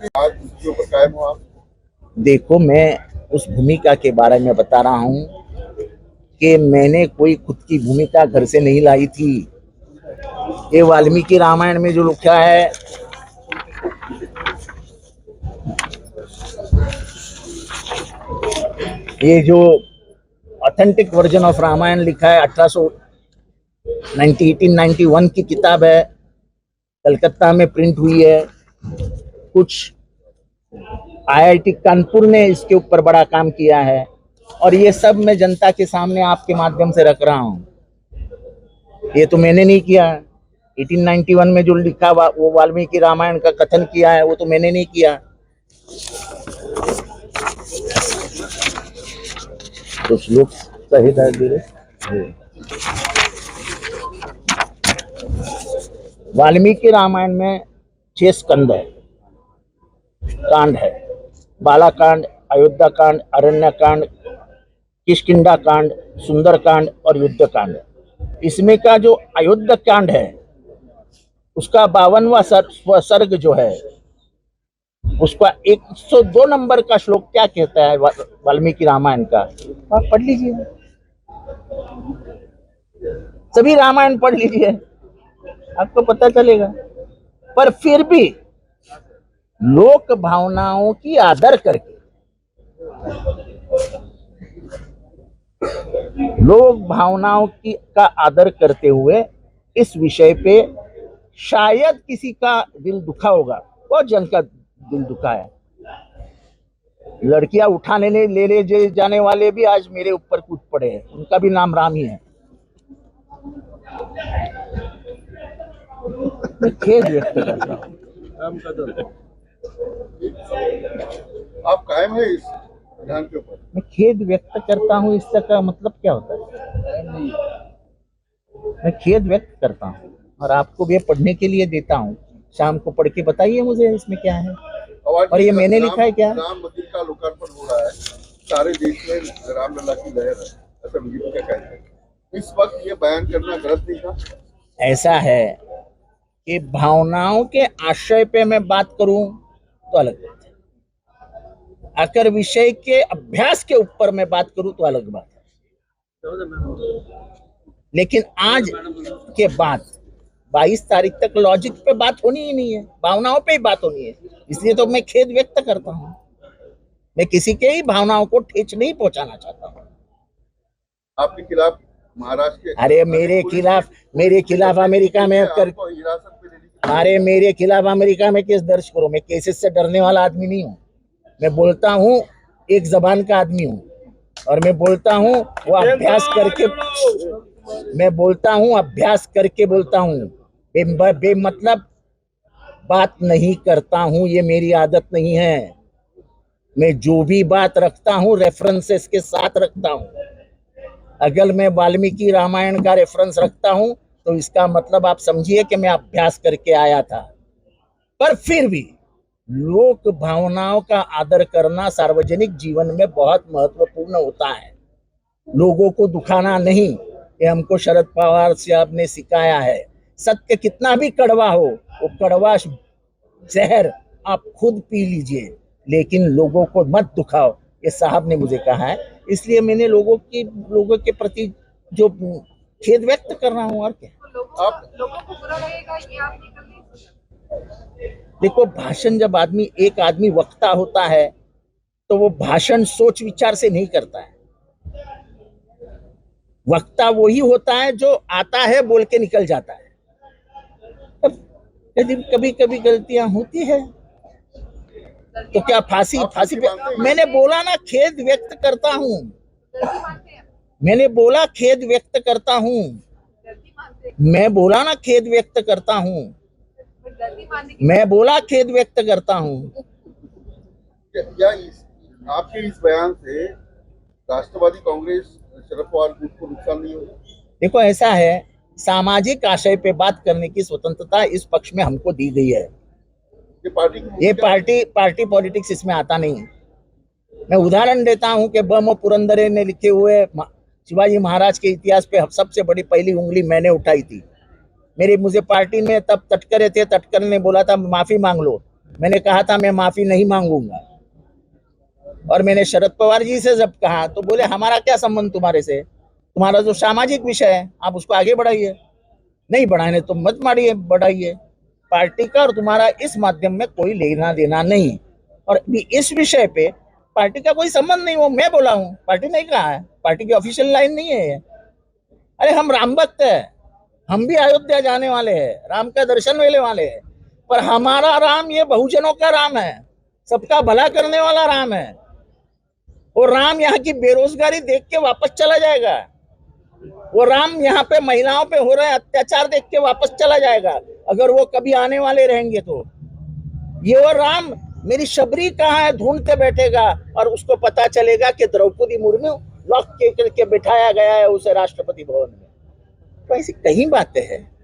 आज इसके ऊपर कायम हो आप? देखो, मैं उस भूमिका के बारे में बता रहा हूँ कि मैंने कोई खुद की भूमिका घर से नहीं लाई थी। ये वाल्मीकि रामायण में जो लिखा है, ये जो ऑथेंटिक वर्जन ऑफ रामायण लिखा है 1891 की किताब है, कलकत्ता में प्रिंट हुई है। कुछ आईआईटी कानपुर ने इसके ऊपर बड़ा काम किया है और ये सब मैं जनता के सामने आपके माध्यम से रख रहा हूँ। ये तो मैंने नहीं किया। 1891 में जो लिखा वो वाल्मीकि रामायण का कथन किया है, वो तो मैंने नहीं किया। तो श्लोक सहित है। वाल्मीकि रामायण में 6 स्कंद है, कांड है। बालाकांड, अयोध्या कांड, अरण्य कांड, किष्किंधा कांड, सुंदर कांड और युद्ध कांड। इसमें का जो अयोध्या कांड है उसका 52वां सर्ग जो है, उसका 102 नंबर का श्लोक क्या कहता है वाल्मीकि रामायण का, आप पढ़ लीजिए। सभी रामायण पढ़ लीजिए, आपको पता चलेगा। पर फिर भी लोक भावनाओं की आदर करके, लोक भावनाओं की का आदर करते हुए इस विषय पे शायद किसी का दिल दुखा होगा। बहुत जन का दिल दुखा है। लड़कियां उठाने ले जाने वाले भी आज मेरे ऊपर कूद पड़े हैं, उनका भी नाम राम ही है। मैं खेद व्यक्त करता हूँ। आप कायम है इस ध्यान के ऊपर? मैं खेद व्यक्त करता हूँ, इसका मतलब क्या होता है? मैं खेद व्यक्त करता हूँ और आपको भी पढ़ने के लिए देता हूँ। शाम को पढ़ के बताइए मुझे इसमें क्या है। और ये मैंने लिखा है क्या? राम मंदिर का लोकार्पण हो रहा है, सारे देश में रामलला की लहर है, ऐसा बीजेपी का कहना है। इस वक्त ये बयान करना गलत नहीं था? ऐसा है कि भावनाओं के आशय पे मैं बात करूं तो अलग बात है, अगर विषय के अभ्यास के ऊपर मैं बात करूं तो अलग बात है। लेकिन आज के बाद 22 तारीख तक लॉजिक पे बात होनी ही नहीं है, भावनाओं पे ही बात होनी है। इसलिए तो मैं खेद व्यक्त करता हूं। मैं किसी के ही भावनाओं को ठेस नहीं पहुंचाना चाहता हूं। आपके खिलाफ महाराष्ट्र के, अरे मेरे खिलाफ अमेरिका में कर, अरे मेरे खिलाफ अमेरिका में केस दर्ज करो। मैं केसेस से डरने वाला आदमी नहीं हूँ। मैं बोलता हूँ, एक जबान का आदमी हूँ और मैं बोलता हूँ वो अभ्यास करके, मैं बोलता हूँ अभ्यास करके बोलता हूँ। बेमतलब बात नहीं करता हूँ, ये मेरी आदत नहीं है। मैं जो भी बात रखता हूँ रेफरेंसेस के साथ रखता हूँ। अगर मैं वाल्मीकि रामायण का रेफरेंस रखता हूँ तो इसका मतलब आप समझिए कि मैं अभ्यास करके आया था। पर फिर भी लोक भावनाओं का आदर करना सार्वजनिक जीवन में बहुत महत्वपूर्ण होता है। लोगों को दुखाना नहीं, ये हमको शरद पवार साहब ने सिखाया है। सत्य कितना भी कड़वा हो, वो कड़वा जहर आप खुद पी लीजिए, लेकिन लोगों को मत दुखाओ, ये साहब ने मुझे कहा है। इसलिए मैंने लोगों के प्रति जो खेद व्यक्त कर रहा हूँ। और क्या आप लोगों को बुरा लगेगा ये आपने कभी सोचा? देखो, भाषण जब एक आदमी वक्ता होता है तो वो भाषण सोच विचार से नहीं करता है। वक्ता वही होता है जो आता है बोल के निकल जाता है। कभी कभी गलतियां होती है तो क्या फांसी पे? मैंने बोला ना खेद व्यक्त करता हूँ। मैंने बोला खेद व्यक्त करता हूँ। मैं बोला ना खेद व्यक्त करता हूँ। मैं बोला खेद व्यक्त करता हूँ। क्या आपके इस बयान से राष्ट्रवादी कांग्रेस शरद पवार ग्रुप को नुकसान नहीं होगा? देखो, ऐसा है, सामाजिक आशय पे बात करने की स्वतंत्रता इस पक्ष में हमको दी गई है। ये पार्टी पॉलिटिक्स इसमें आता नहीं है। मैं उदाहरण देता हूं कि बम पुरंदरे ने लिखे हुए शिवाजी महाराज के इतिहास पे सबसे बड़ी पहली उंगली मैंने उठाई थी। मुझे पार्टी में तब तटकरे थे, तटकर ने बोला था माफी मांग लो। मैंने कहा था मैं माफी नहीं मांगूंगा, और मैंने शरद पवार जी से जब कहा तो बोले हमारा क्या संबंध तुम्हारे से, तुम्हारा जो सामाजिक विषय है आप उसको आगे बढ़ाइए, नहीं बढ़ाने तो मत मारिए, बढ़ाइए। पार्टी का और तुम्हारा इस माध्यम में कोई लेना देना नहीं, और इस विषय पे पार्टी का कोई संबंध नहीं, वो मैं बोला हूँ, पार्टी नहीं कहा है, पार्टी की ऑफिशियल लाइन नहीं है ये। अरे हम राम भक्त है, हम भी अयोध्या जाने वाले हैं, राम का दर्शन लेने वाले हैं, पर हमारा राम ये बहुजनों का राम है, सबका भला करने वाला राम है। वो राम यहाँ की बेरोजगारी देख के वापस चला जाएगा, वो राम यहाँ पे महिलाओं पे हो रहे अत्याचार देख के वापस चला जाएगा, अगर वो कभी आने वाले रहेंगे तो। ये वो राम मेरी शबरी कहाँ है ढूंढते बैठेगा, और उसको पता चलेगा कि द्रौपदी मुर्मू लॉक के बिठाया गया है उसे राष्ट्रपति भवन में। तो ऐसी कई बातें हैं